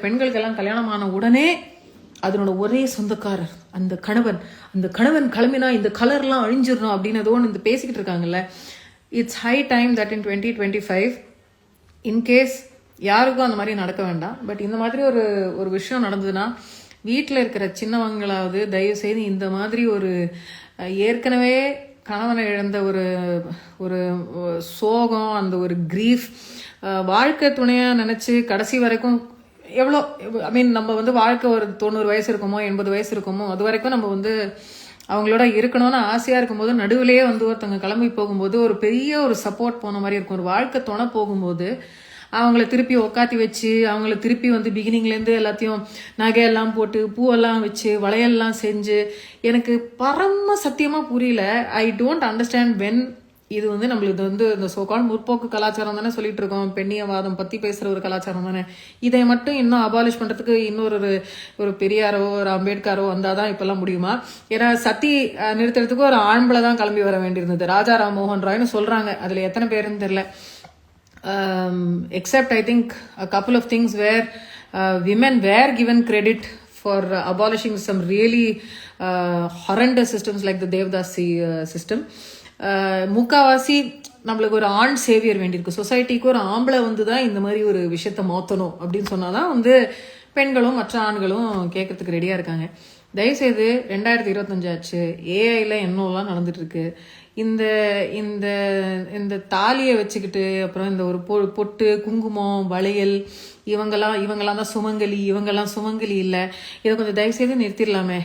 பெண்களுக்கெல்லாம் கல்யாணம் ஆன உடனே அதனோட ஒரே சொந்தக்காரர் அந்த கணவன் கிளம்பினா இந்த கலர்லாம் அழிஞ்சிடணும் அப்படின்னு ஏதோ ஒன்று பேசிக்கிட்டு இருக்காங்கல்ல. It's high time that in 2025 in case யாருக்கும் அந்த மாதிரி நடக்க வேண்டாம். பட் இந்த மாதிரி ஒரு விஷயம் நடந்ததுன்னா வீட்டில் இருக்கிற சின்னவங்களாவது தயவு செய்து இந்த மாதிரி ஒரு ஏற்கனவே கணவனை இழந்த ஒரு சோகம், அந்த ஒரு கிரீஃப், வாழ்க்கை துணையாக நினச்சி கடைசி வரைக்கும் எவ்வளோ நம்ம வாழ்க்கை ஒரு 90 வயசு இருக்குமோ 80 வயசு இருக்குமோ அது வரைக்கும் நம்ம அவங்களோட இருக்கணும்னு ஆசையாக இருக்கும்போது நடுவிலேயே ஒருத்தவங்க கிளம்பி போகும்போது ஒரு பெரிய ஒரு சப்போர்ட் போன மாதிரி இருக்கும். ஒரு வாழ்க்கை துணை போகும்போது அவங்கள திருப்பி உக்காத்தி வச்சு அவங்கள திருப்பி பிகினிங்லேருந்து எல்லாத்தையும் நகையெல்லாம் போட்டு பூவெல்லாம் வச்சு வளையல்லாம் செஞ்சு எனக்கு பரம சத்தியமாக புரியல. ஐ டோன்ட் அண்டர்ஸ்டாண்ட் வென் இது நம்மளுக்கு இந்த சோகால் முற்போக்கு கலாச்சாரம் தானே சொல்லிட்டு இருக்கோம். பெண்ணியவாதம் பற்றி பேசுகிற ஒரு கலாச்சாரம் தானே. இதை மட்டும் இன்னும் அபாலிஷ் பண்ணுறதுக்கு ஒரு பெரியாரோ ஒரு அம்பேத்கரோ வந்தால் தான் இப்போல்லாம் முடியுமா? ஏன்னா சத்தி நிறுத்துறதுக்கு ஒரு ஆண்களை தான் கிளம்பி வர வேண்டியிருந்தது. ராஜா ராம் மோகன் ராய்னு சொல்கிறாங்க. அதில் எத்தனை பேருன்னு தெரில. Except I think a couple of things where women were given credit for abolishing some really horrendous systems like the Devdasi system. முக்காவாசி நம்மளுக்கு ஒரு ஆண் சேவியர் வேண்டியிருக்கு. சொசைட்டிக்கு ஒரு ஆம்பளை தான் இந்த மாதிரி ஒரு விஷயத்த மாற்றணும் அப்படின்னு சொன்னாதான் பெண்களும் மற்ற ஆண்களும் கேட்கறதுக்கு ரெடியாக இருக்காங்க. தயவுசெய்து 2025 ஆச்சு, ஏஐல என்னெல்லாம் நடந்துட்டு இருக்கு. இந்த இந்த இந்த தாலியை வச்சுக்கிட்டு அப்புறம் இந்த ஒரு பொட்டு குங்குமம் வளையல் இவங்கெல்லாம் தான் சுமங்கலி, இவங்கெல்லாம் சுமங்கலி இல்லை. இதை கொஞ்சம் தயவுசெய்து நிறுத்திடலாமே.